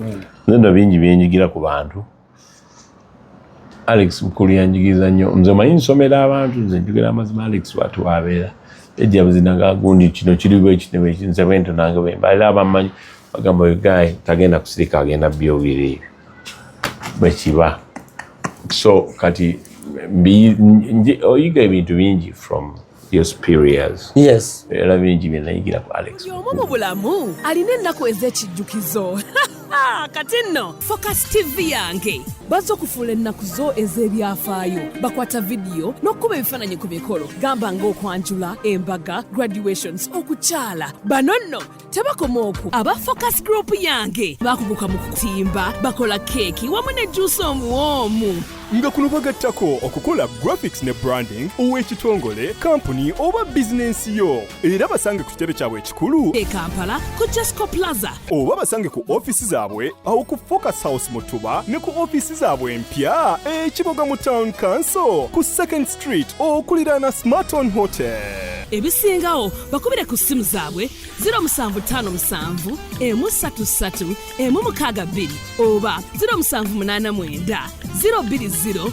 bulamu. Nendo bingi byenyigira ku bantu. Alex Mukulu yanyigiza nnyo. Nze manyi nsomera abantu nze njogera amazima Alex watu wabeera. Ejja buzinaga gundi kino kiri bwe kitebe nze bwento nange bwe mbalira abamanyi bagamba oyo guy tagenda kusirika agenda byobiri bwe kiba. So kati oyiga ebintu bingi from your superiors. Yes. Era bingi bye nayigira ku Alex. Omu bulamu alina ennaku ez'ekijjukizo. Kati nno Focus TV yange bazze okufuula ennaku zo ez'ebyafaayo bakwata vidiyo n'okkuba ebifaananyi ku mikolo gamba ng'okwanjula embaga graduations okukyala bano nno tebakoma okwo aba Focus Group yange bakuguka mu kutimba bakola keeki wamu ne juice omuwoomu nga kuno bagattako okukola graphics ne branding ow'ekitongole kampuni oba bizinensi yo era basange ku kitebe kyabwe ekikulu e Kampala ku Jesco Plaza oba basange ku ofisi zaabwe awo ku Focus House Mutuba ne ku ofisi zaabwe empya ekiboga mu Town Council ku 2nd Street okuliraana Smarton Hotel. Ebisingawo bakubire ku simu zaabwe 0757 133 162 oba 0789 020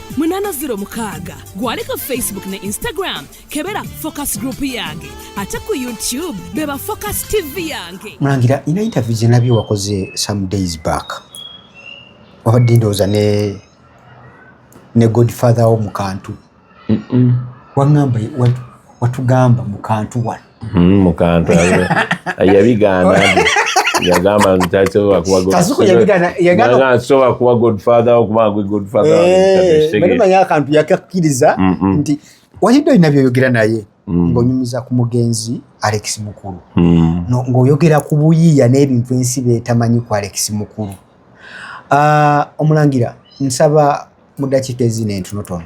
gwali ku Facebook ne Instagram kebera Focus Group yange ate ku YouTube beba Focus TV yange. Mulangira ina interview ze nabyo wakoze some days back wabadde ndowooza ne Godfather wo mu kantu wangamba watugamba mu kantu wano mu kantu yabigaana yagamba ntasobola kuba Godfather okuba Godfather manya akantu yakakkiriza nti wajidde olina byoyogera naye ng'onyumiza ku mugenzi Alex Mukulu ng'oyogera ku buyiiya n'ebintu ensi beetamanyi ku Alex Mukulu. Omulangira nsaba mu ddakiika ezino entonotono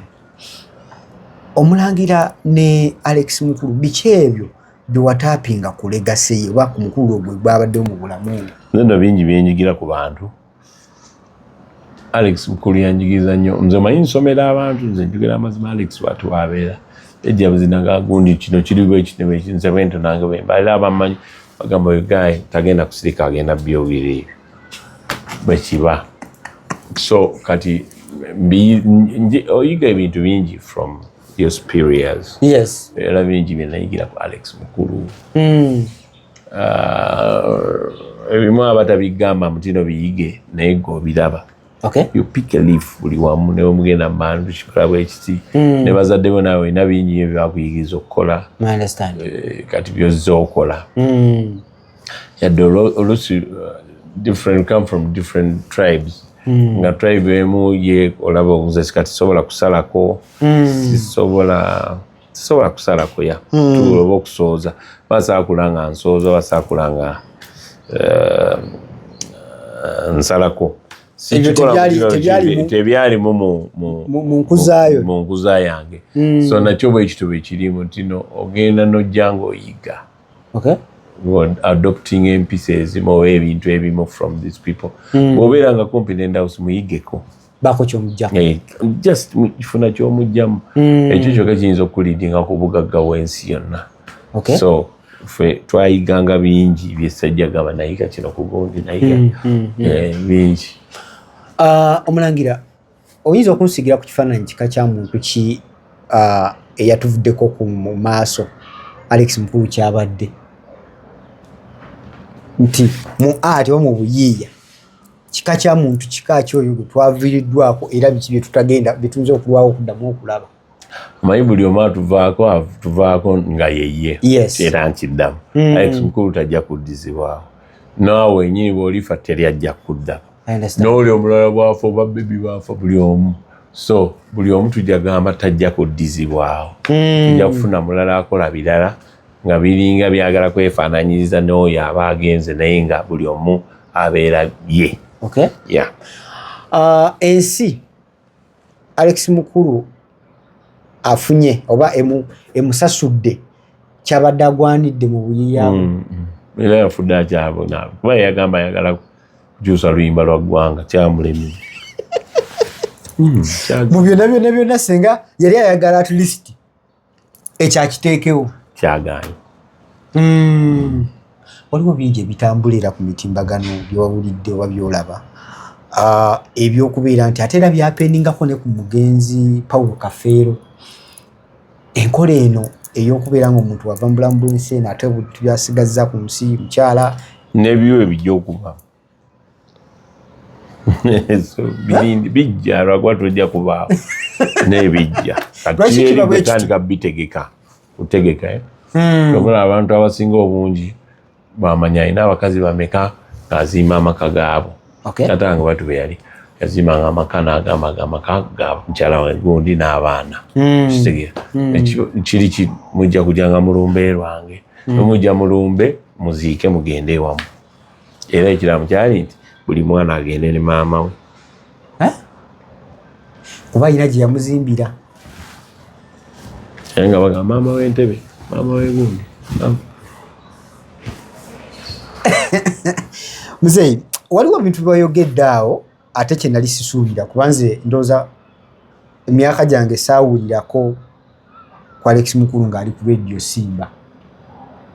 Omulangira ne Alex Mukulu biki ebyo biwataapinga ku legasi ye oba ku mukulu ogwo gwabadde mu bulamu? Nendo bingi byenyigira ku bantu. Alex Mukulu yanyigiza nnyo. Nze manyi nsomera abantu nze njogera amazima Alex watu wabeera. Ejja buzinaga gundi kino kiri bwe kitebe nze bwento nange bwe mbalira abamanyi bagamba oyo guy tagenda kusirika agenda byobiri bwe kiba. So kati oyiga ebintu bingi from your superiors. Yes. Era bingi bye nayigira ku Alex Mukulu. Ebimu abatabigamba mutino biyige naye g'obiraba. Okay. You pick a leaf buli wamu ne omugenda mandu kikola bwe kiti ne bazadde bo nawe na bingi ebyo bakuyigiza okukola. I understand. Kati byozza okola. Yadde olusi different come from different tribes. Nga tribe emu ye olaba obuze kati sobola kusalako sisobola kusalako ya tuloba okusooza basaa kulanga nsooza basaa kulanga nsalako tebyali mu nkuza yange so nakyo bwe ekituba ekirimu tino ogenda n'ojja ng'oyiga. Okay. Adopting empisa ezimu oba ebintu ebimu from these people. Bw'obeera nga kumpi ne Ndausi muyigeko. Bako ky'omugjamu. Just kifuna ky'omugjamu. Ekyo kyokka kiyinza okuliidinga ku bugagga bw'ensi yonna. Okay. So ffe twayiganga bingi byessajja gaba nayiga kino ku gundi nayiga bingi. Omulangira oyinza okunsigira ku kifaananyi kika kya muntu ki eyatuvuddeko ku maaso Alex Mukulu kyabadde nti mu ati omu buyiiya kika kya muntu kika kyoyo gwe twaviiriddwako era biki bye tutagenda bitunze okulwawo okuddamu okulaba. Amanyi buli omu tuvaako nga yeye era nkiddamu. Alex Mukulu tajja kuddizibwawo naawe wenyini bw'olifa teri ajja kuddako n'oli omulala bwafa oba bebi bwafa buli omu. So buli omu tujja gamba tajja kuddizibwawo. Tujja kufuna mulala akola birala nga biringa byagala kwefaananyiriza n'oyo aba agenze naye nga buli omu abeera ye. Okay. Yeah. Ensi Alex Mukulu afunye oba emusasudde kyabadde agwanidde mu buyiiya. Era yafudde akyabona kuba yagamba ayagala kukyusa luyimba lwa ggwanga kyamulemye. Mu byonna senga yali ayagala at least ekyakiteekewo. Kyagaanyi. waliwo bingi ebitambulira ku mitimbagano byewawulidde oba byolaba ebyokubeera nti ate era byapendingako ne ku mugenzi Paulo Kafeero enkola eno ey'okubeera ng'omuntu wava mu bulamu bw'ensi eno ate byasigazza ku nsi mukyala n'ebyo ebijja okuba bijja lwakuba tojja kubaawo n'ebijja katandika bitegeka kutegeka obula abantu abasinga obungi bamanya alina abakazi bameka ng'azimba amaka gaabo ate nga batu be yali yazimbanga amaka n'agamba amaka ga mukyala we gundi n'abaana kitegeera kiri mujja kujjanga mulumbe lwange nomujja mulumbe muziike mugende ewamu era ekiramu kyali nti buli mwana agende ne maama we kuba alina gye yamuzimbira nga bagamba maama w'entebe maama we gundi muzeeyi waliwo bintu byayogedde awo ate kye nali sisuubira kuba nze ndowooza emyaka gyange saawulirako ku Alex Mukulu ng'ali ku Radio Simba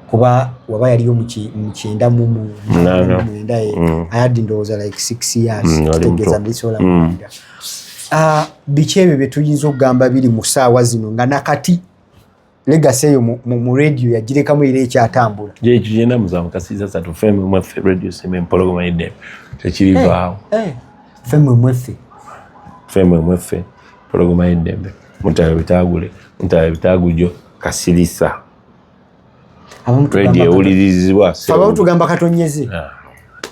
kuba waba yaliyo mu 1999 ayadde ndowooza like 6 years kitegeeza ndisobola kuwulira biki ebyo bye tuyinza okugamba biri mu ssaawa zino nga nakati legacy eyo mu radio yagirekamu era ekyatambula ekyo kyenda muzamu kasiiza satu femme mweffe Radio Simba empologoma y'eddembe tekirivaawo femme mweffe empologoma y'eddembe mutale bitagule mutale bitagujo kasirisa radio ewulirizibwa abamu tugamba katonyeze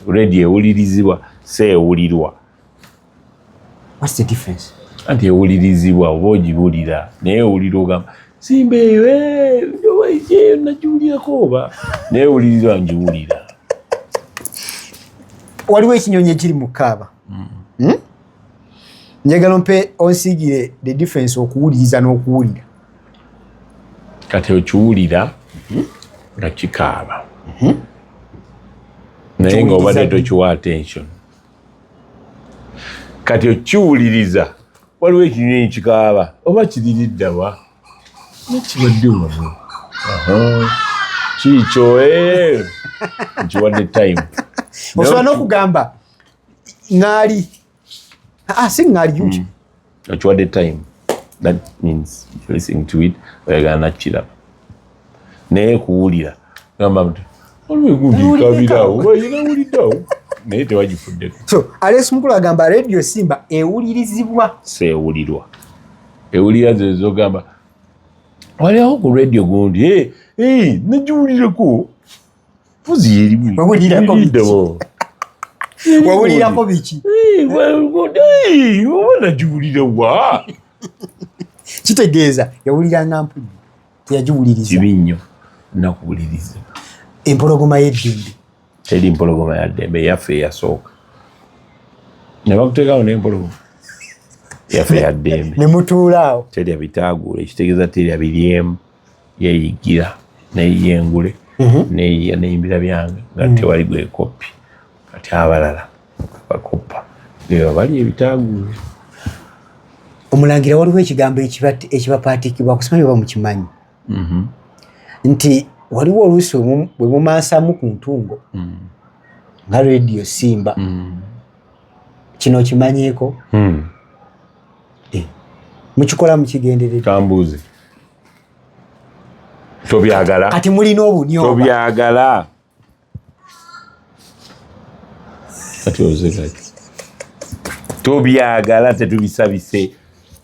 radio ewulirizibwa seewulirwa. What's the difference? Anti ewulirizibwa oba ogiwulira naye ewulira ogamba Simba eyo ije nagiwulirako oba naye ewulirizibwa ngiwulira. Waliwo ekinyonyi ekiri mu Kaaba. Njagala mpe onsigire the difference okuwuliriza n'okuwulira. Kati okiwulira nga kikaaba naye ng'obadde tokiwa attention. Kati okiwuliriza waliwo ekinyonyi kikaaba oba kiriridda wa nekibadde wamu kiikyo nkiwadde time osobola n'okugamba ŋŋaali si ŋŋaali yuki okiwadde time that means listening to it oyagala nakiraba naye kuwulira gamba mti waliwo egundi ikabirawo oba yenawuliddawo naye tewagifuddeko. So Alex Mukulu agamba Radio Simba ewulirizibwa seewulirwa. Ewulira zezo gamba waliwo ku radio gundi nagiwulirako fuzi erimu wawulirako biki oba nagiwulirawa kitegeeza yawuliranga mpujju teyagiwuliriza kibi nnyo nakuwuliriza. Empologoma y'eddembe teri mpologoma ya ddembe yaffe eyasooka ne bakuteekawo n'empologoma yaffe ya ddembe ne mutuulaawo terya bitaaguula ekitegeeza terya biryemu yeeyigira neyiyengule neyiya neyimbira byange nga tewali gwekopi kati abalala bakoppa eyo bali ebitaaguula. Omulangira waliwo ekigambo ekibapaatikibwa kusimanyi oba mukimanyi nti waliwo oluusi bwe mumansamu ku ntungo nga Radio Simba kino kimanyiiko mukikola mukigenderera kambuuze tobyagala kati mulina obunyoba tobyagala kati oze kati tobyagala tetubisabise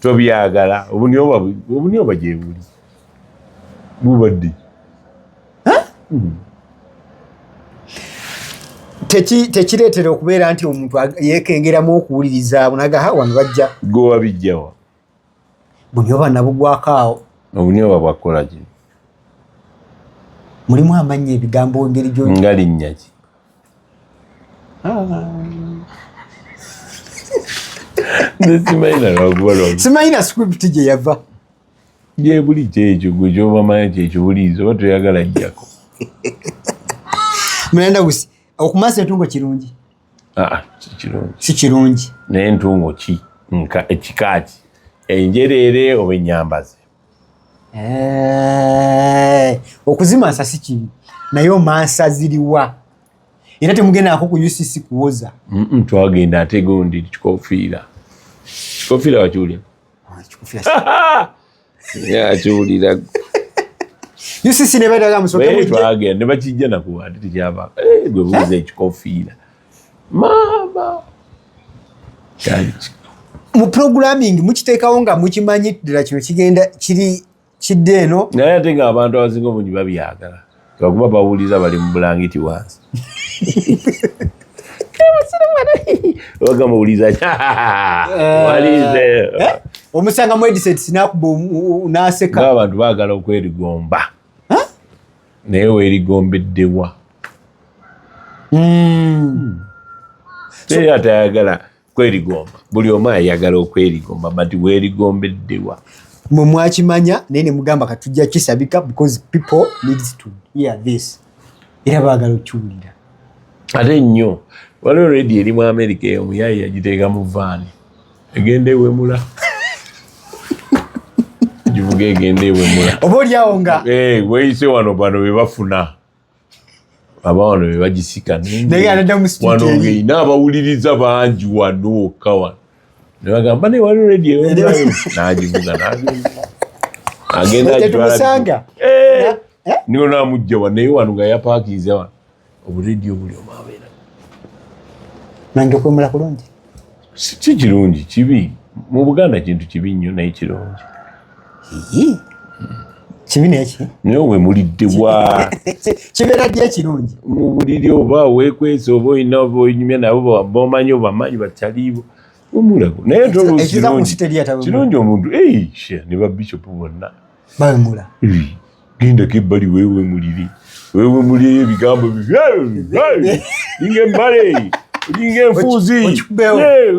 tobyagala obunyoba gye buli bubadde tekireetera okubeera nti omuntu yeekengeramu okuwuliriza bunaga wano bajja gowa bijjawa bunyoba nabugwako awo obunyoba bwakola ki mulimu amannya ebigambo engeri nga linnya ki simayina script gye yava gye buli kyekyo gwe kyobamanya kyekibuliizo oba toyagala jjako Ndausi okumasa entungo kirungi si kirungi naye entungo ki ekikaaki enjereere oba ennyambaze okuzima nsasi kibi naye omansa ziriwa era temugenda ako ku UCC kuwoza twagenda ate gundi kikofiira wakiwulira yakiwulira UCC ne badaga musoke twagenda ne bakijja nakuwa ate tekyava gwe buuza ekikofiira mama mu programming mukiteekawo nga mukimanyi ddala kino kigenda kidde eno naye ate nga abantu abasinga obungi babyagala kakuba bawuliza bali mu bulangiti wansi wagamawuliza walize omusanga mu headsets nakuba naseka abantu baagala okwerigomba naye weerigombeddewa atayagala kwerigomba buli omu ayagala okwerigomba bati weerigombeddewa mwe mwakimanya naye ne mugamba katujja kisabika because people needs to hear this era baagala okukiwulira ate nnyo waliwo radio eri mu America eyo omuyayi yagiteeka mu vaani egenda ewemula givuga egenda ewemula oba oliawo nga weyise wano bano be bafuna aba wano be bagisika wano ng'erina abawuliriza bangi wano okka wano ne bagamba ne waliwo radio n'agivuga agenda niyo naamujja wano naye wano nga yapaakiiza wano oburadio buli omu abeera nange okwemula kulungi si kirungi kibi mu Buganda kintu kibi nnyo naye kirungi kibi neki naye wemuliddewa kibeera ddi ekirungi mu buliri oba weekwesa oba olina oba onyumya nabo bomanyi obamanyi bakyalibo omulako naye kirungi omuntu ne babishopu bonna bawemula gendako ebbali weewemuliri weewemulire ebigambo linga emmale linga enfuuzi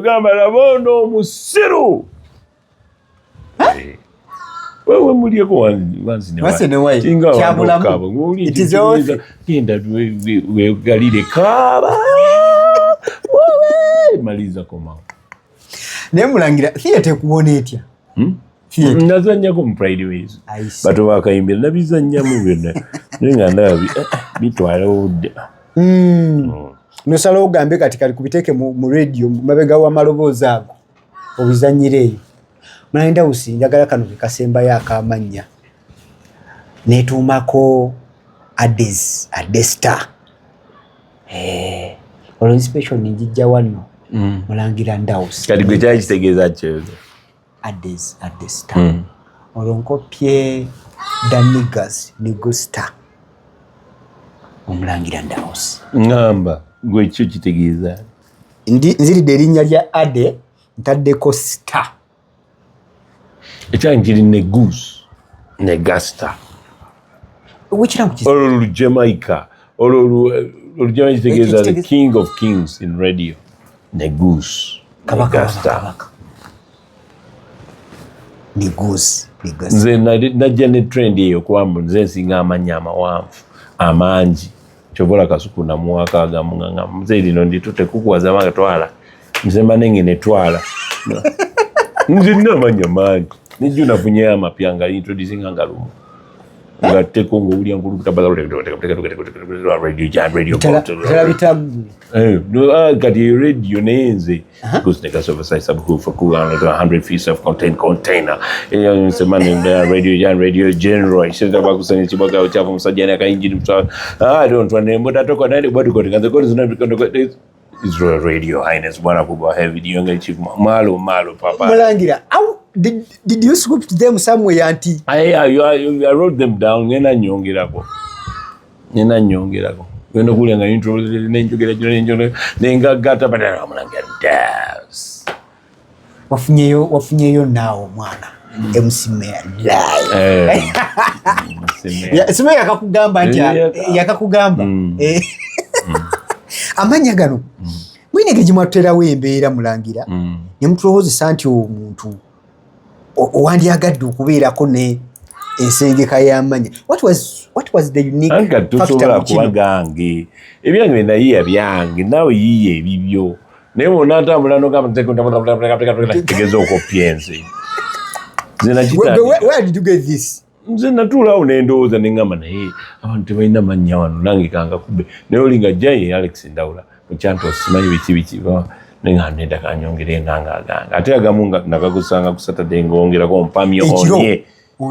gamba labono omusiru wewemulyeko wanzinegenda wegalire kaaba maliza komawo naye Mulangira theatre ekuwona etya nazanyako mu Pride Ways bato bakayimbira nabizannyamu byonna naye nga ndaba bitwala obudde nosalawo ogambe kati kali kubiteeke mu radio mabega w'amaloboozi ago obizanyireeyo Ndausi njagala kano kasembayo akamannya netuumako Adesta olwo inspiration njijja wano Mulangira Ndausi kati gwe kyali kitegeeza kyezo Adesta olwo nkopye Danigas Negusta Omulangira Ndausi ngamba gwe kyo kitegeeza nziridde erinnya lya Ade ntaddeko Star ekyange kiri Negasta olwo Jamaica olujamaica kitegeeza the king of kings in radio Negasta nze najja ne trend eyo kuba nze nsinga amannya amawanvu amangi kyobola kasuku namuwaka agamuganga nze lino nditute kukuwaza manga twala nze manenge ne twala nze nina amannya mangi nijjo nafunye amapya nga introducing nga lumu nga teko ngo uli ankulu radio radio nenze because neka oversize subwoofer cool 100 feet of container radio general isheza bakusanya chibaga chafu musajjana ka engine msa don't want name but toka nani body got the code is not Israel Radio Highness bwana kubwa heavy younger chief malo papa Mulangira did you script them somewhere auntie I wrote them down nena nyongerako wendo kule nga intro nenjogera nengagata badala Mulangira Ndausi wafunyeyo nawo mwana MC Simeya yakakugamba nti yakakugamba amanya gano mwinege gimwaterawo embeera Mulangira ne mutulowoozesa nti omuntu owandyagadde okubeerako ne ensengeka y'amanya what was the unique factor kuba gange ebyange byenayiya byange nawe yiye ebibyo naye wona atambula nogamba tegeza okopya ensi where did you get this nze natulawo nendowooza nengamba naye abantu tebalina mannya wano nange kanga kube naye olinga jjaye Alex Ndawula mukyanto osimanyi biki nenga nenda kanyongere nanga aganga ate agamu nagakusanga ku Saturday ngongerako mpamye onye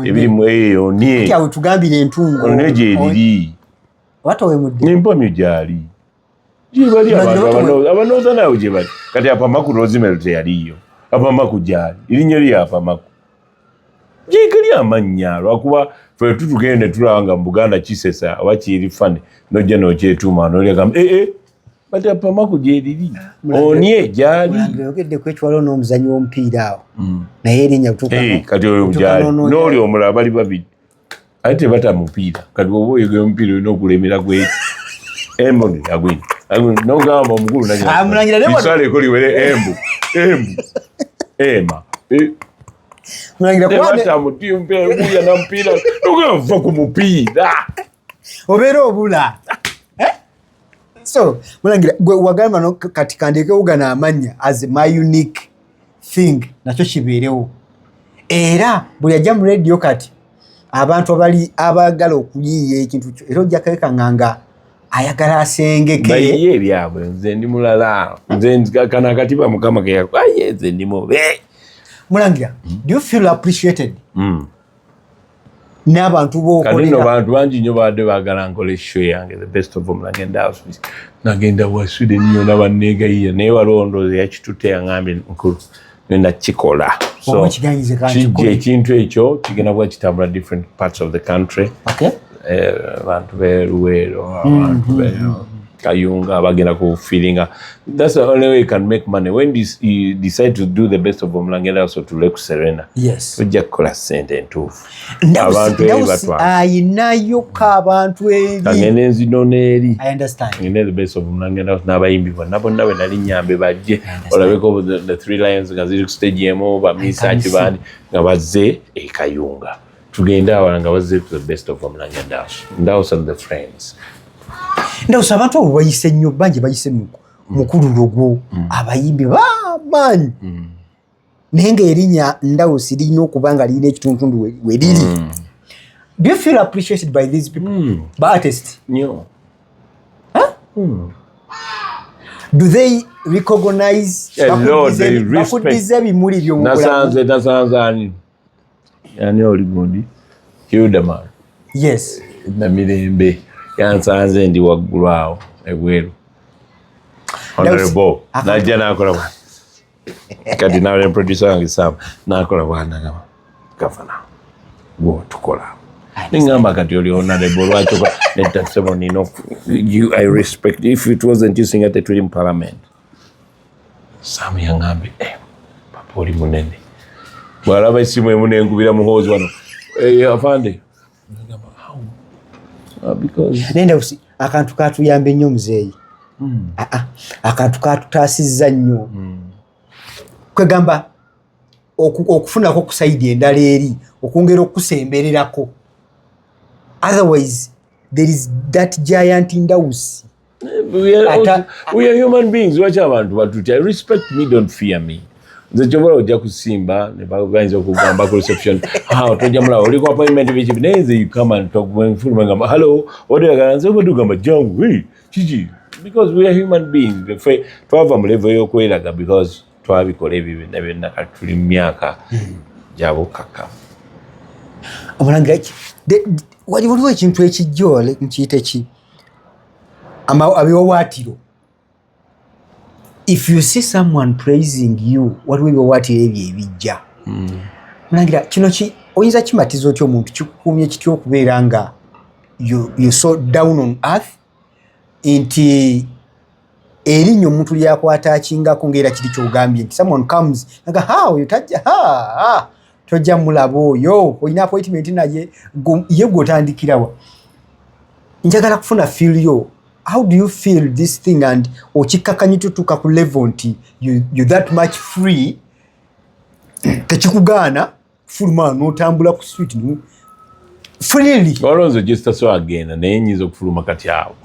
ebirimu eyo onye kyawe tugambire entungo onye gyeriri watowe mudde nempamye gyali gyebali abanooza nawe gyebali kati apamaku Rosemary teyaliyo apamaku gyali erinnya lya apamaku gyekali amannya lwakuba fe tutugende tulanga mu Buganda kisesa oba kiri fane nojja nokyetuuma nolyagamba bati apamaku gyeriri onye gyali oyogedde ku ekiwalo n'omuzanyi w'omupiira awo naye erinnya kati oyo gyali n'oli omulala bali babiri ate tebata mupiira kati oba oyogera omupiira olina okulemera gweki emboni agwini nogamba omukulu naisale ekoliwere embu ema tebata mutimpebuya na mupiira nogava ku mupiira obeera obula so Mulangira gwe wagamba no kati kandeke ugana amanya as my unique thing nakyo kibeerewo era buli ajja mu radio kati abantu abali abagala okuyiiya ekintu kyo era ojja kekanganga ayagala asengeke bayiye ebyabwe nze ndi mulala nze kana katiba mukama ke yakwaye nze ndi mube Mulangira do you feel appreciated n'abantu b'okolera kati no bantu bangi nnyo badde baagala nkole show yange the best of Omulangira Ndausi nagenda wa Sweden nnyo n'abanneegayiya naye walondooza yakitutte yaŋambye nkulu ngenda kikola so kijja ekintu ekyo kigenda kuba kitambula different parts of the country abantu be Luweero abantu Kayunga bagenda ku feelinga that's the only way you can make money when you decide to do the best of Omulangira also to Lake Serena ojja kukola sente entuufu abantu eri batwala ayinayo k'abantu eri kangende nzino n'eri I understand ngende the best of Omulangira n'abayimbi bonna bonna bwe nali nyambe bajje olabeko the Three Lions nga ziri ku stage emu bamisaaki bandi nga bazze e Kayunga tugende awala nga bazze to the best of Omulangira Ndausi and the friends Ndausi abantu abo bayise nnyo bangi bayise mukulu logo abayimbi bamanyi naye ng'erinnya Ndausi lirina okuba nga lirina ekituntundu we liri do you feel appreciated by these people by artists do they recognize bakuddiza ebimuli by'omukulamu nasanze ani oli gundi Hildeman yes na Mirembe yansanze ndi waggulu awo ebweru honorable najja nakola bwana kati nawe producer wange Sam nakola bwana gavana gwo tukola ningamba kati oli honorable lwaki netta ceremony no you I respect if it wasn't you sing at the Twin Parliament Sam yangambe papa oli munene bwalaba isimu emu nengubira muhoozi wano afande because Ndausi akantu katuyambe nnyo muzeeyi akantu katutaasizza nnyo kwegamba okufunako okusaidi endala eri okwongera okusembererako otherwise there is that giant Ndausi we are human beings lwaki abantu batutya respect me don't fear me nze kyobola ojja kusimba ne bayinza okugamba ku reception tojja mulaba oli ku appointment biki naye nze you come and talk fuluma ngamba hello odayagala nze obadugamba jangu kiki because we are human beings ffe twava mu level y'okweraga because twabikola ebyo byonna byonna kati tuli mu myaka gya bukaka Omulangira waliwo ekintu ekijjo nkiyite ki abiwawaatiro if you see someone praising you waliwo ebiwawaatiro ebyo ebijja Mulangira kino oyinza kimatiza otya omuntu kikukumye kitya okubeera nga you so down on earth nti erinnya omuntu lyakwata akingako ngaera kiri kyogambye nti someone comes naga oyo tajja tojja mulaba oyo olina appointment naye ye gw'otandikirawa njagala kufuna feel yo how do you feel this thing and okikkakanyi tutuuka ku level nti you that much free tekikugaana kufuluma n'otambula ku street freely olowooza gesitaso agenda naye nyiza okufuluma kati awo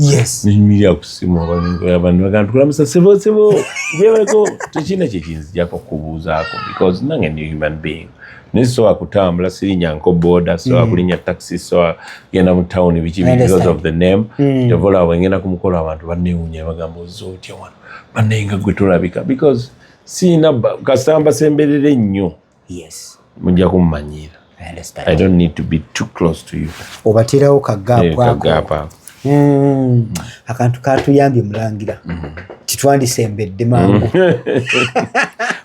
nenyumirira ku ssimu abantu bagamba tukulamusa sebo byebaleko tekirina kyekinzijako kubuuzaako because nange ndi human being niso akutambula sirinya nko boda so akulinya taxi so genda mu town because of the name yovola wengena kumukola abantu banewunya bagamba ozotya wano banenga gwe tulabika because sina kasamba semberere nnyo yes mujja kummanyira I don't need to be too close to you obatirawo kagaapu akantu katuyambye Mulangira titwandisembedde mangu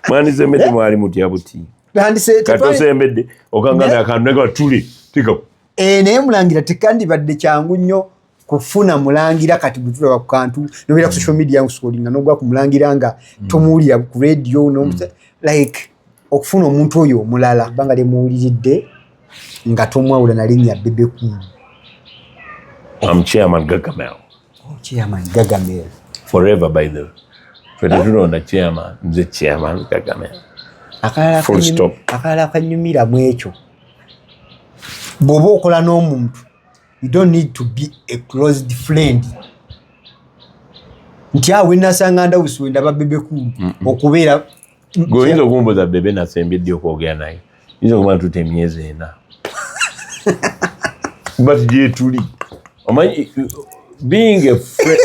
mwandisembedde mwali mutya buti katosembedde okangana akantu nega tuli tika naye Mulangira tekandibadde kyangu nnyo kufuna Mulangira kati butulaba ku kantu nobera ku social media nkusolinga nogwa ku Mulangira nga tomuwulira ku radio no like okufuna omuntu oyo omulala banga lemuwuliridde nga tomwawula nalinnya Bebekulu. I'm Chairman Gagamel. Oh, Chairman Gagamel. Forever, by the way. For the rule of chairman, the Chairman Gagamel. Full stop. Akala kanyumira mwecho. Bobo okola n'omuntu. You don't need to be a closed friend. Ntia winasanga Ndausi ndaba Bebekulu okubeera goyinza okumbuza bebe nasembedde okwogera naye. Yinza okuba tute myezi ena. But gye tuli. Being a friend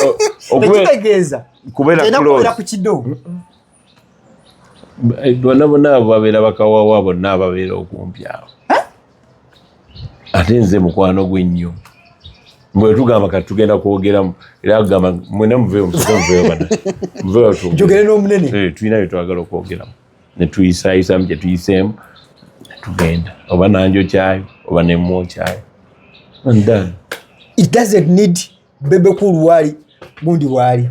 kubera close bonna babeera bakawawa bonna babeera okumpi awo ate nze mukwano gwennyo bwe tugamba kati tugenda kwogeramu era agamba mwena muveeyo njogere n'omunene tulina bye twagala okwogeramu ne tuyisayisamu gye tuyiseemu tugenda oba nanjo kyayo oba nemmo kyayo and done. It doesn't need Bebekulu wali gundi wali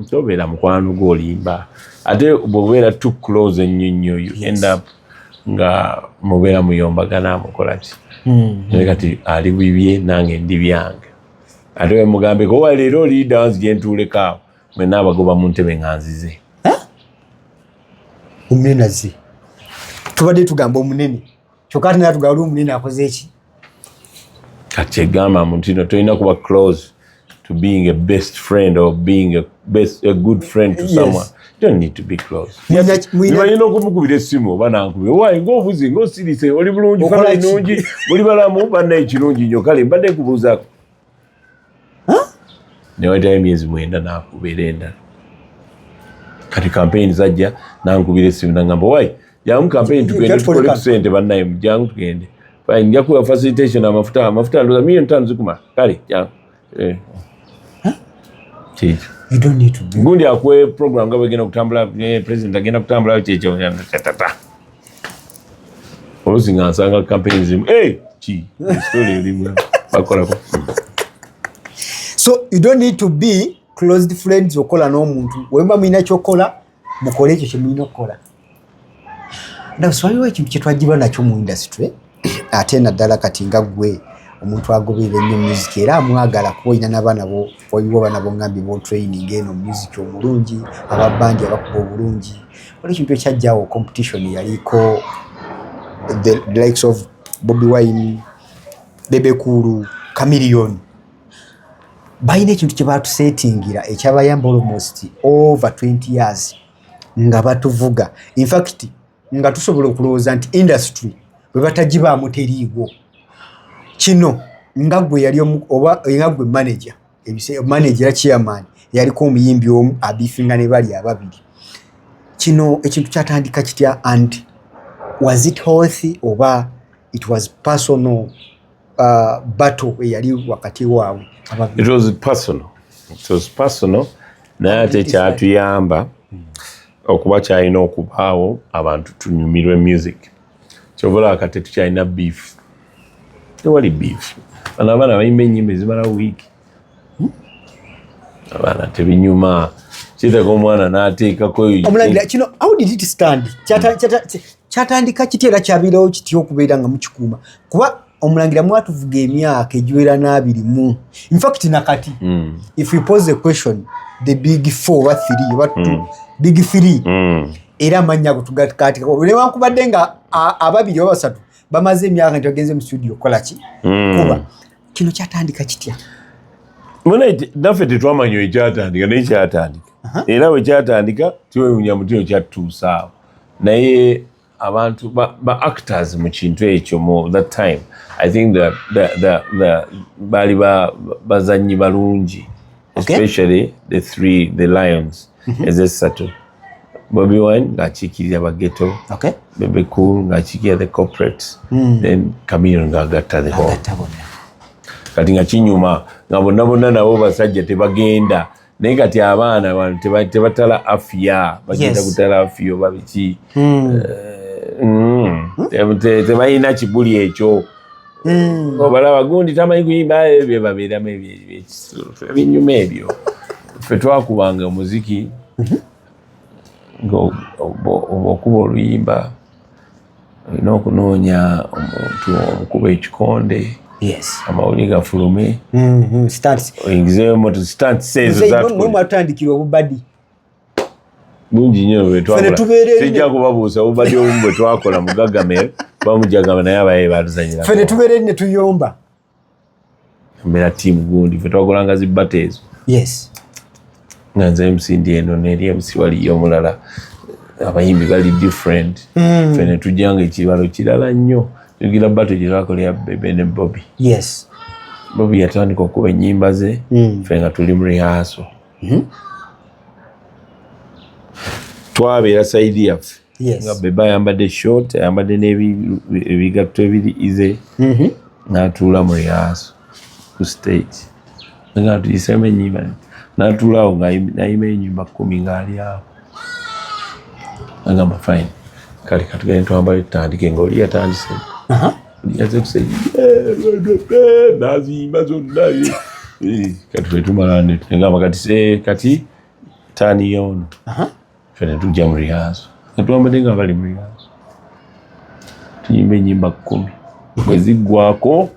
tobeera mukwano gwolimba ate bwobeera too close ennyo you end up nga mubeera muyombagana mukola ki kati ali bibye nange ndi byange ate we mugambe ko leero oli dance gye ntuulekaawo mwena abagoba mu ntebe nga nzize omunene azze tubadde tugamba omunene kyokka ate naye tugamba omunene akoze eki kati egamba muntu ino tolina kuba close to being a best friend or being a good friend to someone. You don't need to be close. Nibalina okumukubira essimu oba nankubira waayi ng'ovuzi ng'osirise oli bulungi kale ennungi buli balamu bannaye kirungi nnyo kale mbadde nkubuuzaako ne wayitayo emyezi 9 n'akubeera endala kati campaign zajja nankubira essimu nagamba waayi jangu campaign tugende tukole ku ssente bannaye jangu tugende nja kuwa facilitation amafuta ndoza $1,500,000 zikumala kale jangu you don't need to be gundi akwe program nga bagenda kutambula president agenda kutambula kyekyo tata olusi nga nsanga campaign zimu story elimu bakolako so you don't need to be closed friends okola n'omuntu wemba mwina kyokola mukole ekyo kyemulina okukola ndawusiwaliwo ekintu kyetwagiba nakyo mu industry ate naddala kati nga gwe omuntu agoberera ennyo music era amwagala kuba olina n'abaana bo waliwo baana bongambye bo training eno music omulungi ababandi abakuba obulungi waliwo ekintu ekyajjawo competition yaliko the likes of Bobi Wine, Bebekulu, Chameleon balina ekintu kye batusetingira ekyabayamba almost over 20 years nga batuvuga in fact nga tusobola okulowooza nti industry bwe batagibaamu teriiwo kino nga gwe yali oba nga gwe manager chairman yaliko omuyimbi omu abifinga ne bali ababiri kino ekintu kyatandika kitya and was it healthy oba it was personal battle eyali wakati waabwe it was personal naye ate kyatuyamba okuba kyalina okubaawo abantu tunyumirwe music kyobola akate tukyalina beef tewali beef abaana bayimba ennyimba ezimala wiiki abaana tebinyuma kiteka omwana n'ateekako Omulangira kino how did it stand kyatandika kiti era kyabeerawo kitya okubeera nga mukikuuma kuba Omulangira mwatuvuga emyaka egiwera n'abiri in fact nakati if we pose a question the big 4 or 3 what big 3 era amanya ago tugatikatikako newankubadde nga ababiri oba basatu bamaze emyaka nti bagenze mu studio kola ki kuba kino kyatandika kitya naffe tetwamanya ekyatandika naye kyatandika era bwe kyatandika kiwewunya mutino kyatutusaawo naye abantu ba actors mu kintu ekyo mo that time I think the bali bazanyi balungi especially the lions ezesatu Bobby Wine ngachikirira bageto Bebe Cool ngachikirira the corporates then Camille ngagatta the whole kati nga kinyuma nga bonna nabo basajja tebagenda naye kati abaana abantu tebatala afya bagenda kutala afya babiki tebalina kibuli ekyo obalaba gundi tamanyi kuyimba ebyo babeeramu ebinyuma ebyo ffe twakubanga omuziki okuba oluyimba olina okunoonya omuntu omukuba ekikonde amawuli gafulume oyingizeyo moto stunts ezo mwatandikira obubadi bungi nnyo bwetwakula sijja kubabuusa obubadi obumu bwe twakola mu Gagamel bamujagama naye abaye baluzanyira ffe ne tubeere ne tuyomba mbeera tiimu gundi ffe twakolanga zibbata ezo nga nze MC ndi eno neri MC waliyo omulala abayimbi bali different ffe ne tujjanga ekibalo kirala nnyo tugira bato gye twakolera Bebe ne Bobby Bobby yatandika okuba ennyimba ze ffe nga tuli mu rehearsal twabeera saidi yaffe nga Bebe ayambadde short ayambadde n'ebigatto ebiri ize n'atuula mu rehearsal ku stage nga tuyiseemu ennyimba n'atuulaawo ng'ayima ennyimba 10 ng'ali awo agamba fine kale katugende twambale tutandike ng'oli yatandise yaze kusejja nazimba zonna kati ffe tumala ngamba kati taani yono ffe ne tujja mu rehearsal netwambadde nga bali mu rehearsal tuyimba ennyimba 10 bwe ziggwako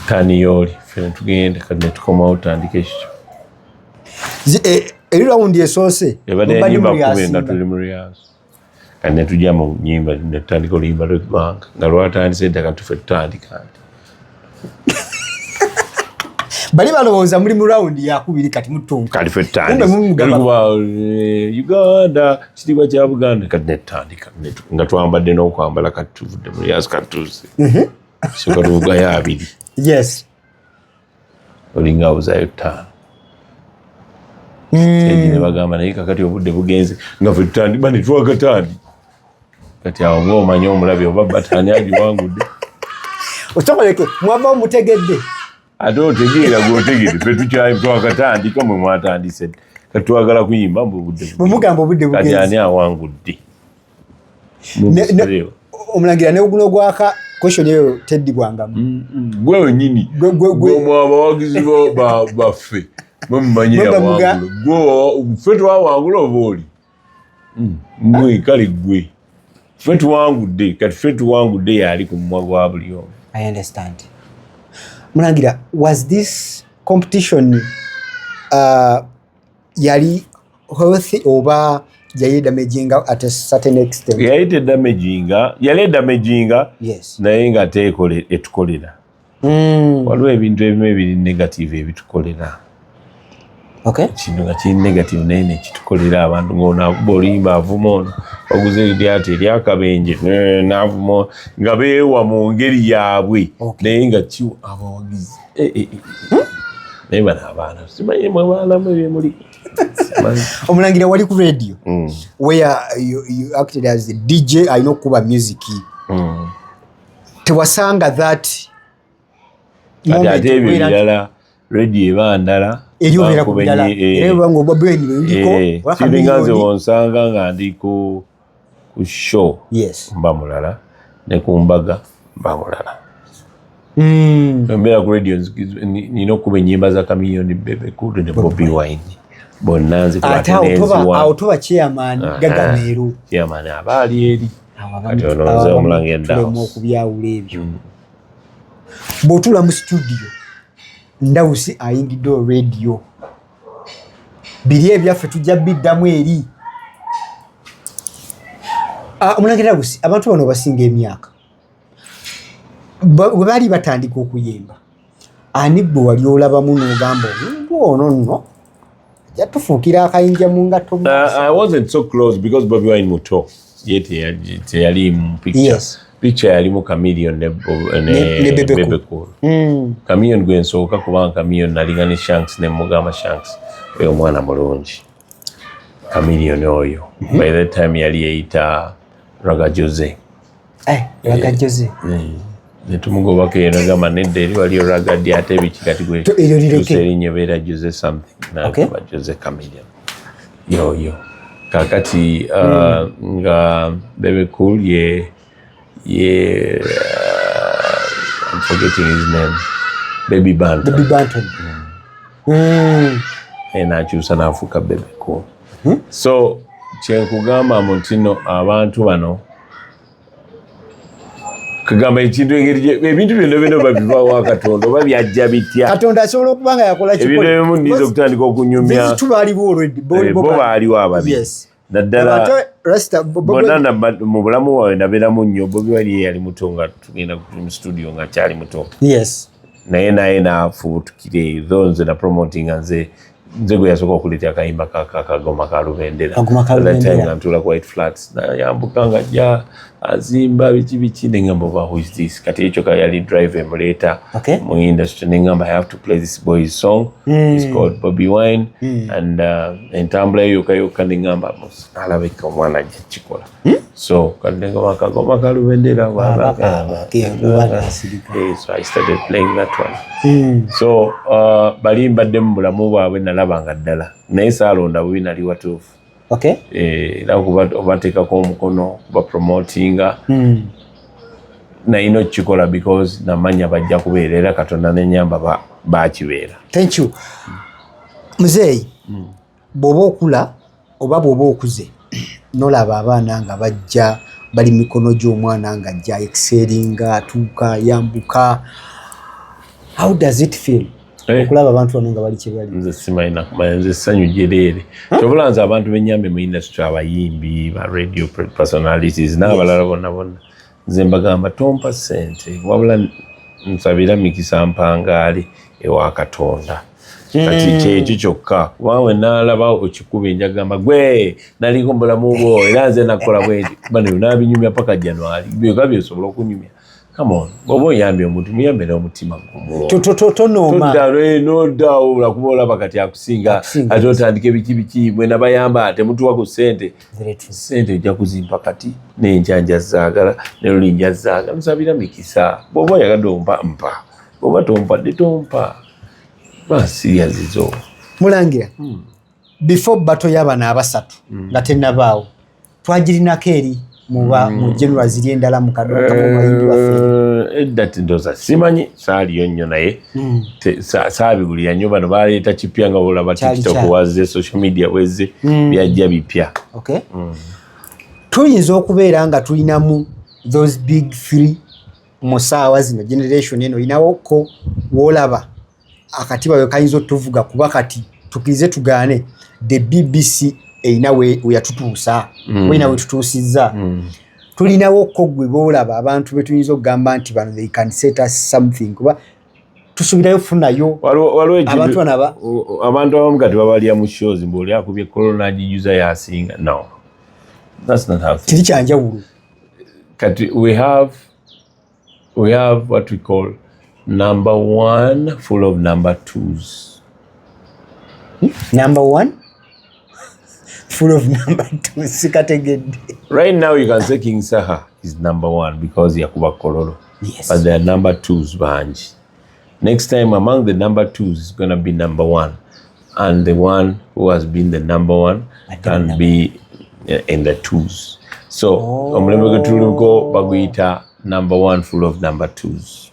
taani yooli ffe ne tugenda kati ne tukomawo tutandika ekikyo eri rawundi esoose ebadde ennyimba 10 nga tuli mu rehearsal kati ne tujja mu nnyimba ne tutandika oluyimba lw'eggwanga nga lwatandise ddaka tuffe tutandika bali balowooza muri mu rawundi yakubiri kati mutunka kati ffe tutandikuba Uganda kitiibwa kya Buganda kati ne tutandika nga twambadde n'okwambala kati tuvudde mu rehearsal kati tuuse soka tuvugayo 2 olinga awuzayo 5 ne bagamba naye kakati obudde bugenze nga ffe tutandika ne twakatandi kati awo ng'omanye omulabe oba bataani agiwangudde otokoleke mwava omutegedde ate otegeera gwotegedde ffe tukyayi twakatandika mwe mwatandise kati twagala kuyimba mbu bwemugamba obudde bugenze kati ani awangudde Omulangira ne guno gwaka question eyo teddibwangamu gwe wenyini gwe abawagizi baffe mwemumanyi yawangula gwe ffe twawangula oba oli mwe kale gwe ffe tuwangudde kati ffe tuwangudde yali ku mumwa gwa buli omu. I understand. Mulangira, was this competition yali healthy oba yali damaging at a certain extent? Yali damaginga naye nga etukolera waliwo ebintu ebimu ebiri negative ebitukolera kino nga kiri negative naye nekitukolera abantu ng'onaakuba oluyimba avuma ono oguze eryata eryakabenje n'avuma nga beewa mu ngeri yaabwe naye nga kiwa abawagizi naye bano abaana simanyi mwe baalamu ebyemuli. Omulangira wali ku radio where you acted as a DJ alina okukuba music tewasanga that ate ebyo birala radio eba ndala eriobera ku bidala era ngo Bwiino ndiko wakanze wonsanga nga ndi ku show mba mulala ne ku mbaga mba mulala mbera ku radio nino kuba ennyimba za Kamiliyoni Bebe Cool ne Bobby Wine bonanzi awo tuba chairman Gagameru chairman abali eri kati ono ze Omulangira Ndausi okubyawula ebyo bw'otula mu studio Ndausi ayingidde radio biri ebyaffe tujja biddamu eri Omulangira Ndausi abantu bano basinga emyaka bwe bali batandika okuyimba ani bwe wali olabamu n'ogamba ono nno Yatufuukira akayinja mu ngato. I wasn't so close because Bobby Wine muto. Yeti yali mu picture. Yes. Picture yali mu Chameleon ne Bebe Cool. Chameleon gwensooka kubanga Chameleon nalinga ne Shanks ne mugamba Shanks oyo mwana mulungi. Chameleon oyo. By that time yali eyita Raga Jose. Raga Jose. Netumugobako yenagamba nedda eri waliyo Ragadi ate biki kati gwe tuserinye beera Jose something nagamba Jose Chameleon yo kakati nga Bebe Cool ye I'm forgetting his name Baby Banton enakyusa nafuuka Bebe Cool so kyenkugamba mutino abantu bano kugamba ekintu ebintu byonna babivawo Katonda oba byajja bitya Katonda asobola okuba nga yakola ebintu ebimu ndiza okutandika okunyumya bo baaliwo ababi naddala bonna mu bulamu bwawe nabeeramu nnyo Bobi Wine yali muto nga tugenda mu studio nga kyali muto naye naafuutukire tho nze na promotinga nze gwe yasooka okuleeta akayimba kakagoma ka Lubendera nga ntuula ku White Flats nayambuka nga ajja azimba biki nengamba oba who is this kati ekyo yali drive emuleeta mu industry nengamba I have to play this boy's song it's called Bobby Wine and entambula yokka nengamba alabika omwana ajja kikola so kati nengamba akagoma ka Lubendera so I started playing that one so bali mbadde mu bulamu bwabwe nalabanga ddala naye saalonda bubi nali watuufu era obateekako omukono kuba promotinga nayina okukikola because namanya bajja kubeera era Katonda nenyamba bakibeera. Thank you. Muzeeyi bw'oba okula oba bw'oba okuze nolaba abaana nga bajja bali mikono gy'omwana nga ajja excellinga atuuka yambuka how does it feel? Okulaba abantu bano nga bali kye bali. Nze simayina kumanya nze ssanyu gyereere kyobula nze abantu bennyambe mu industry abayimbi ba radio personalities n'abalala bonna nze mbagamba tompa ssente wabula nsabira mikisa mpangaali ewa Katonda kati kyekyo kyokka kubanga naalaba okikuba njagamba gwe naliko mubulamu bwo era nze nakola bweti bano naabinyumya paka January byokka byosobola okunyumya. Come on, bobo yambye omuntu muyambe n'omutima gumu. Tonoma. Noddawo olakuba olaba kati akusinga ate otandike biki mwe nabayamba ate mutuwa ku ssente. Ssente ojja kuzimpa kati n'enjanja zaagala ne lulinja zaagala nsabira mikisa. Bobo yagadde ompa. Boba tompa. Basiriazizo. Mulangira. Before bato y'abana abasatu nga tennabaawo twagirinako eri mu general ziri endala mu kadoka mu mayindi waffe edda tindoza simanyi saaliyo nnyo naye saabigulira nnyo bano baleeta kipya nga bolaba TikTok wazze social media wezze byajja bipya. Tuyinza okubeera nga tulinamu those big three mu ssaawa zino generation eno inawoko woolaba akatiba we kayinza otuvuga kuba kati tukirize tugaane the BBC eina we yatutuusa wena we tutuusizza tulinawo kogwe boolaba abantu betuyinza okugamba nti bano they can set us something kuba tusubirayo funayo abantu banaba abantu abamu kati babalya mu shows mboli akubye corona agijuza yasinga no that's not how kiri kyanjawulo kati we have what we call number one full of number twos. Number one full of number twos. Right now you can say King Saha is number one because Yakuba Kololo. Yes. But there are number twos Banji. Next time among the number twos is going to be number one. And the one who has been the number one can be in the twos. So Omulangira tuluko baguita number one full of number twos.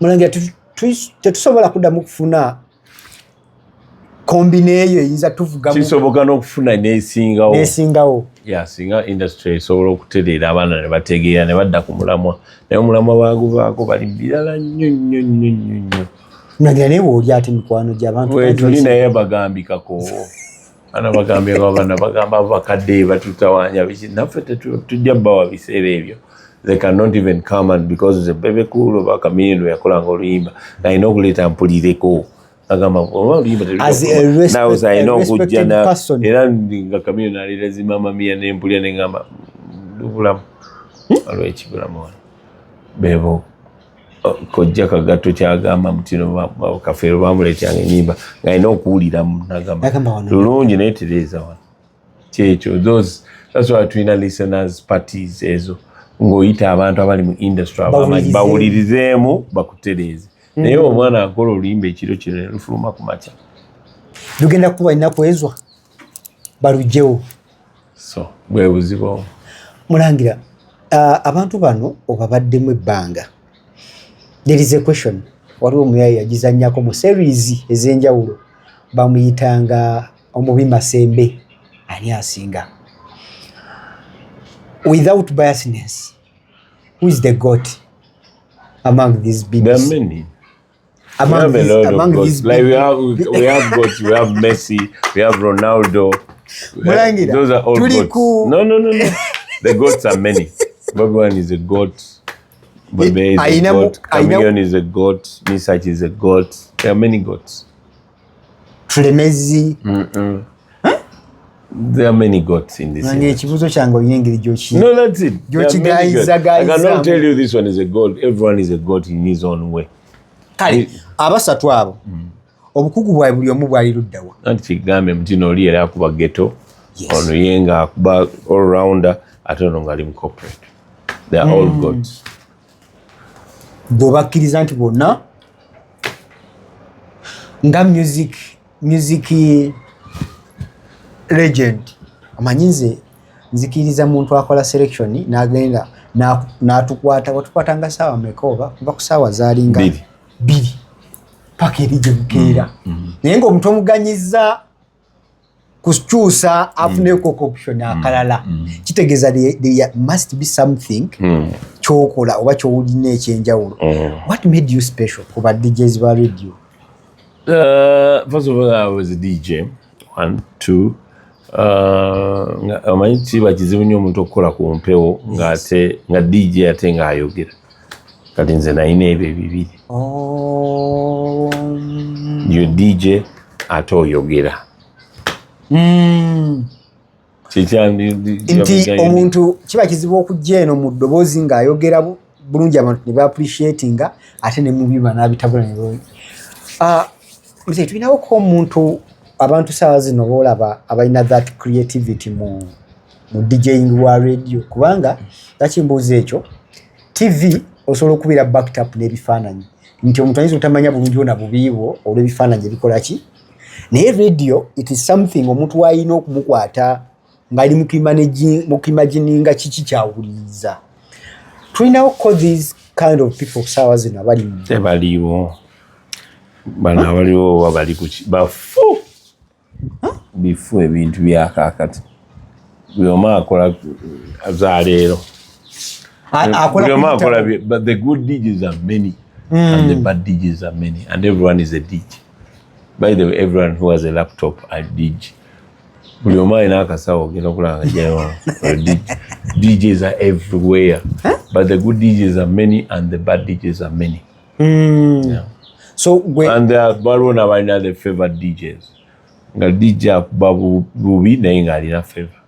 Mulangira tetusobola kuddamu kufuna kombine eyo eyinza tuvugamu kisoboka n'okufuna nesingawo singa industry esobola okutereera abaana ne bategeera ne badda ku mulamwa naye omulamwa baaguvaako bali birala nnyo. Mulangira naye bw'oli ate mikwano gy'abantu wetuli naye bagambikako ana bagambye abaana bagamba bakadde batutawanya biki naffe tujja bbawa biseera ebyo. They cannot even come and because the Bebe Cool oba Chameleon yakolanga oluyimba alina okuleeta mpulireko agamba as a respected person era nga community lazima mamia n'empulya n'engamba bulamu alw'ekibulamu wano bebo kojja kagato kyagamba mutino kafeero bamuleetyanga ennyimba ng'alina okuwuliramu nagamba lulungi naye tereeza wano kyekyo that's why tulina listeners parties ezo ng'oyita abantu abali mu industry bawulirizeemu bakutereeze naye omwana akola oluyimba ekiro kino ne lufuluma ku makya lugenda kuba inakwezwa balugyewo so bwe buzibu Mulangira abantu bano obabaddemu ebbanga. There is a question waliwo omuyayi yagizannyako mu series ez'enjawulo bamuyitanga Omubi Masembe ani asinga. Without biasness, who is the goat among these beings? There are many. Among these like we have goats, we have Messi, we have Ronaldo. Those are all goats. No. The goats are many. Bogwan is a goat. Bebe is a goat. Chameleon is a goat. Misach is a goat. There are many goats. Tremezi. There are many goats in this. No, that's it. I cannot tell you this one is a goat. Everyone is a goat in his own way. Kale abasatu abo obukugu bwa buli omu bwali luddawa anti kigambe mutino oli era akuba ghetto ono yenga akuba all rounder atono ngali mu corporate. They are all gods. Bobakkiriza nti bonna nga music legend amanyize nzikiriza muntu akola selection n'agenda n'atukwata watukwatanga sawa mekoba kuba kusawa zalinga bili paka erije bukeera naye ng'omuntu omuganyiza kukyusa afuneko option akalala kitegeeza there must be something kyokola oba kyowulina ekyenjawulo. What made you special kuba DJs ba radio? First of all, I was a DJ. 1, 2 amanyi kiba kizibu nnyo omuntu okukola ku mpewo nga DJ ate ng'ayogera kati nze nalina ebyo ebibiri. Yo DJ ate oyogera nti omuntu kiba kizibu okujja eno mu ddoboozi ng'ayogera bulungi abantu ne ba-appreciatinga ate ne mubiba n'abitabula ne nze tulinawo ko omuntu abantu saawa zino boolaba abalina that creativity mu DJing wa radio kubanga takimbuuza ekyo TV osobola okubeera backed up n'ebifaananyi nti omuntu ayinza otamanya bulungi ona bubiibwo olw'ebifaananyi ebikola ki naye radio it is something omuntu wayina okumukwata ng'ali mukimagininga kiki kyawuliriza. Tulinawo ko these kind of people saawa zino abali tebaliwo bano abaliwo bali bafu bifu ebintu byakaakati buli omu akola azaleero but the good DJs are many and the bad DJs are many and everyone is a DJ. By the way, everyone who has a laptop are DJ. Buli omu alina akasawo ogenda okulanga jayo DJs are everywhere but the good DJs are many and the bad DJs are many. Yeah. So and there are balona balina the favorite DJs nga DJ akuba bubi naye ng'alina favor.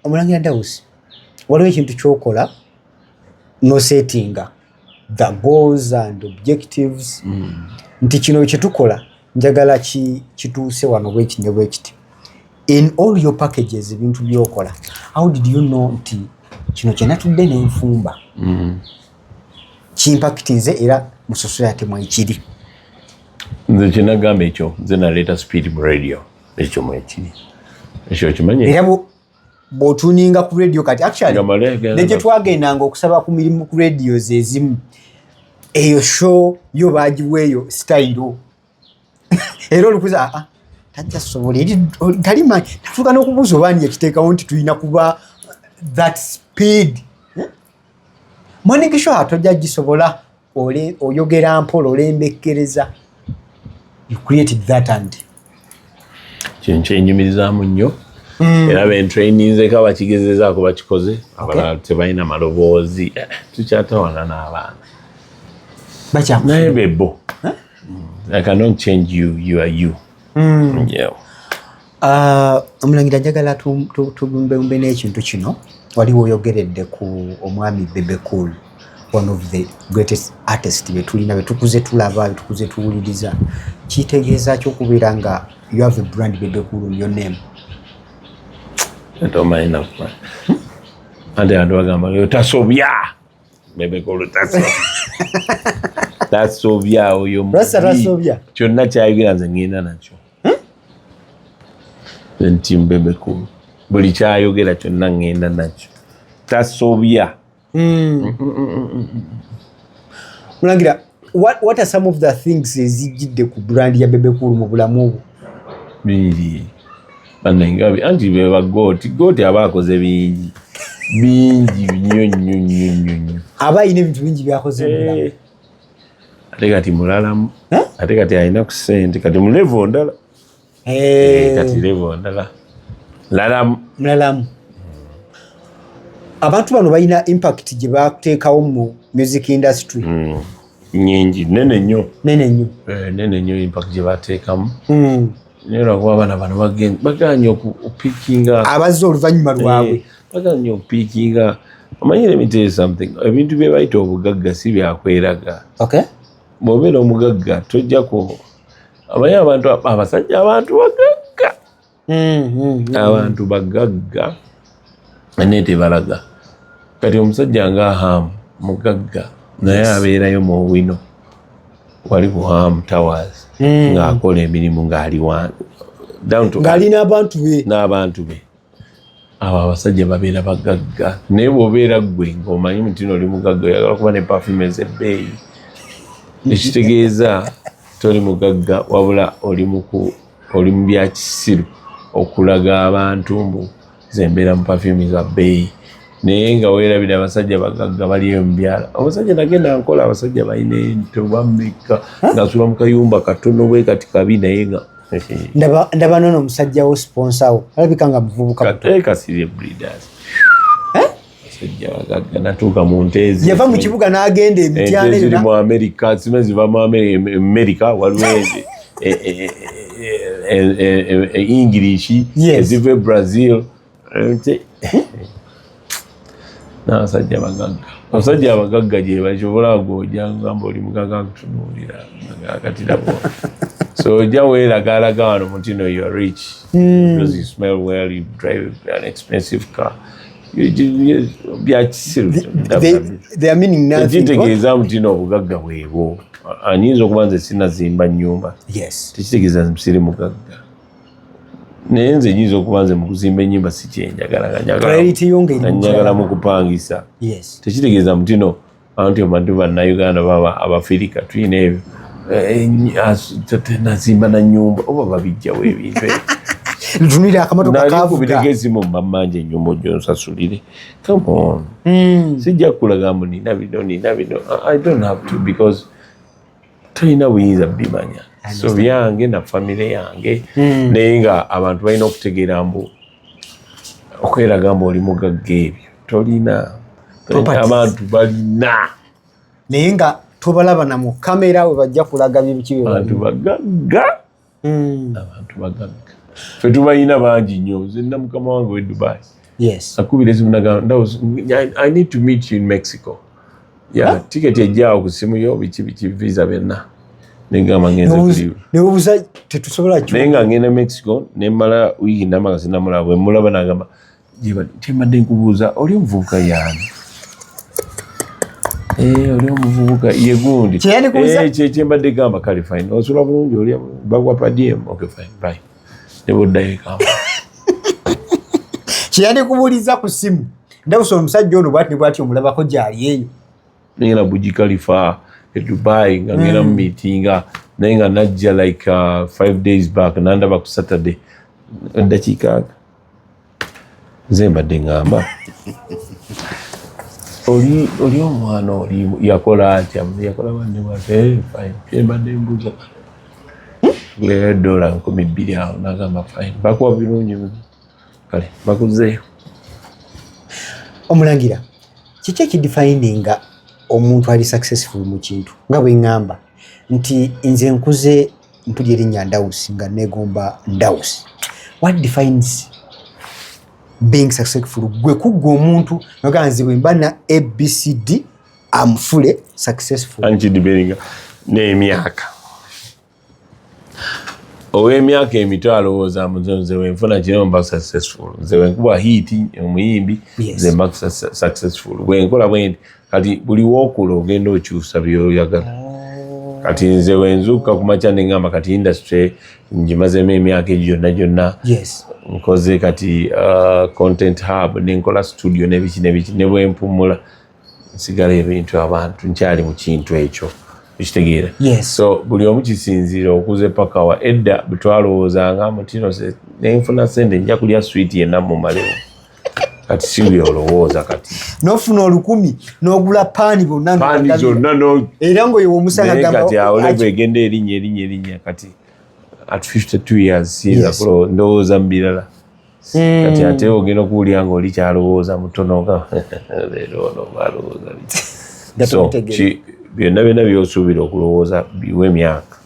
Omulangira Ndausi waliwo ekintu kyokola nosettinga the goals and objectives nti kino kyetukola njagala kituuse wano bwekiti ne bwekiti in all your packages ebintu byokola how did you know nti kino kyenatudde n'enfumba kimpactinze era mu society mwekiri? Nze kyenagamba ekyo nze naleeta speed mu radio ekyo mwekiri ekyo kimanye era bw'otuninga ku radio kati actually ne gye twagendanga okusaba ku mirimu ku radios ezimu eyo show yo baagiweeyo style era olukuza tajja sobola eri talimanyi natuuka n'okubuuza obaani yakiteekawo nti tulina kuba that speed morning show atojja gisobola oyogera mpola olembekkereza you created that and kyenyumirizaamu nnyo era bentraininzeko abakigezezaako bakikoze abalala tebalina maloboozi tukyatawana n'abaana naye bebo I cannot change you, you are you. Yeah. Omulangira njagala tubumbe n'ekintu kino waliwo oyogeredde ku omwami Bebe Cool, one of the greatest artists betulina betukuze tulaba betukuze tuwuliriza, kitegeeza ky'okubeera nga you have a brand Bebe Cool in your name. I don't mind enough. Ande ando agamba yo tasobya Bebe Cool tasobya oyo tasobya kyonna kyayogera nze ngenda nakyo. Nti Bebe Cool buli kyayogera kyonna ngenda nakyo tasobya. Mulangira, what are some of the things ezijjidde ku brand ya Bebe Cool mu bulamu obwo? Bingi banengabi anti beba goti abakoze bingi nnyo abayina ebintu bingi byakoze mu bulamu. Ate kati mulalamu ate kati alina ku ssente kati mu level ndala kati level ndala mulalamu. Abantu bano balina impact gye bateekawo mu music industry nyingi nene nnyo impact gye bateekamu. Naye lwakuba abaana bano baganye okupiikinga abazze oluvannyuma lwabwe baganye okupiikinga. Omanyi let me tell you something, ebintu bye bayita obugagga si byakweraga. Bw'obeera omugagga tojjako amanyi abasajja abantu bagagga naye tebalaga. Kati omusajja nga Hamu mugagga naye abeerayo mu Bwiino wali ku Hamu Towers ng'akola emirimu ng'ali ng'ali n'abantu be. Abo abasajja babeera bagagga. Naye bw'obeera ggwe ng'omanyi nti oli mugagga oyagala kuba ne perfume ez'ebbeeyi, ekitegeeza toli mugagga wabula oli mu bya kisiru okulaga abantu mbu nze mbeera mu perfume za bbeeyi. Naye nga weerabira abasajja bagagga baliyo mubyala. Abasajja nagenda nkola abasajja balina ente bameka ng'asula mu kayumba katono bwe kati kabi naye nga ndaba nono omusajja wo sponsor wo alabika nga muvubuka kasirye breeders. Abasajja bagagga natuuka mu nteezi yava mu kibuga n'agenda emityalo ziri mu Amerika zimwe ziva mu Amerika waliwo English eziva Brazil. N'abasajja bagagga. Abasajja abagagga gye basobola gw'ojja ngamba oli mugagga kutunuulira akatirabo. So ojja weeragalaga wano mutino you are rich because you smell well, you drive an expensive car. Bya kisiru. They are meaning nothing. Tekitegeeza mutino obugagga bwebo. Anyinza okuba nze sinazimba nnyumba. Tekitegeeza musiri mugagga. Naye nze nyinza okuba nze mu kuzimba ennyumba si kyenjagala njagala mu kupangisa. Tekitegeeza mutino abantu abantu bannayuganda baba abafirika tulina ebyo nazimba na nyumba oba babijjawo ebintu ntunira akamotoka kavuga esimu mmanje ennyumba ojonsasulire. Come on. Sijja kulaga mbu nina bino. I don't have to because tulina buyinza bimanya. So byange na family yange naye nga abantu balina okutegeera mbu okweraga mbu oli mugagga ebyo tolina. Abantu balina naye nga tobalaba na mu kamera we bajja kulaga biki abantu bagagga. Abantu bagagga fe tubalina bangi nnyo. Nze nina mukama wange we Dubai akubira esimu nagamba I need to meet you in Mexico. Ticket ejjaawo ku simu yo biki visa byonna negamba ngenze nebuuza tetusobola naye nga ngenda Mexico nemmala wiiki ndamaka sinamulaba bwe mulaba nagamba tembadde nkubuuza oli omuvubuka yaani oli omuvubuka ye gundi kyembadde gamba kale fine osula bulungi oli bagwa padiem okay fine bye neboddayo kamba kyeyandi kubuuliza ku simu Ndausi omusajja ono bwati omulabako gyali eyo ngenda Burj Khalifa e Dubai nga ngenda mu meetinga naye nga najja like 5 days back nandaba ku Saturday eddakiika nze mbadde ngamba oli omwana oli yakola atya yakola banne bwate fine mbadde mbuuza leero $200 awo nagamba fine bakuwa birungi kale bakuzeeyo. Omulangira kiki ekidefininga omuntu ali successful mu kintu nga bwe ngamba nti nze nkuze mpulira erinnya Ndausi nga negomba Ndausi. What defines being successful? Gwe kugwa omuntu noganzi bwe mbana ABCD I'm fully successful. Anti diberinga n'emyaka. Ow'emyaka emitwalo oza nze wenfuna kino mba successful. Nze wenkuba hit omuyimbi nze mba successful. Wenkola bwendi kati buli wokula ogenda okyusa by'oyagala. Kati nze wenzuka kumacha nengamba kati industry njimazemu emyaka gyonna. Yes. Nkoze kati content hub nenkola studio nebiki ne bwempumula nsigala ebintu abantu nkyali mu kintu ekyo. Ekitegeera. Yes. So buli omu kisinzira okuze paka wa edda bitwalowoozanga mutino se nenfuna sente nja kulya sweet yenna mu malewo. Kati singi olowooza kati. Nofuna 10 n'ogula paani bonna paani zonna no. Era ngo yewo omusanga gamba. Kati olebe egenda erinnya kati at 52 years sinza kulo ndowooza mbirala. Kati ate ogenda okuwulira nga oli kyalowooza mutono nga leero ono balowooza. So byonna byosuubira okulowooza biwe emyaka.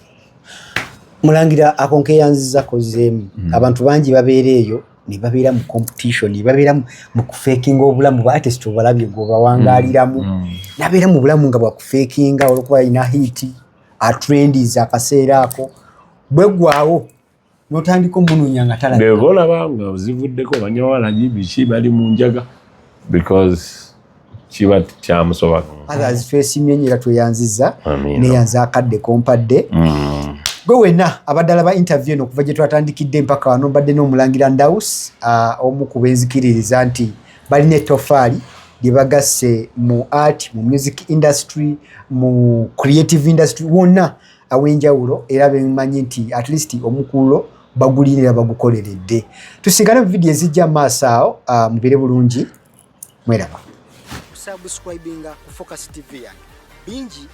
Mulangira akonkeyanziza kozeemu abantu bangi babeera eyo ne babeera mu competition ne babeera mu kufekinga obulamu bwa artist obalabye gobawangaaliramu nabeera mu bulamu nga bwakufekinga olwokuba ina hiti atrendies akaseera ako bwegwawo notandika omunoonya nga talaba bebolaba nga zivuddeko banyawala biki bali mu njaga because kiba kyamusoba others face myenyera tweyanziza neyanza akadde kompadde gwe wenna abaddala ba interview eno okuva gye twatandikidde mpaka wano mbadde n'Omulangira Ndausi omu ku benzikiririza nti balina ettofaali lye bagasse mu art, mu music industry, mu creative industry wonna aw'enjawulo era bemanyi nti at least omukulu bagulirira bagukoleredde. Tusigala mu vidiyo ezijja maaso awo mubeere bulungi mweraba. Subscribinga ku Focus TV yange bingi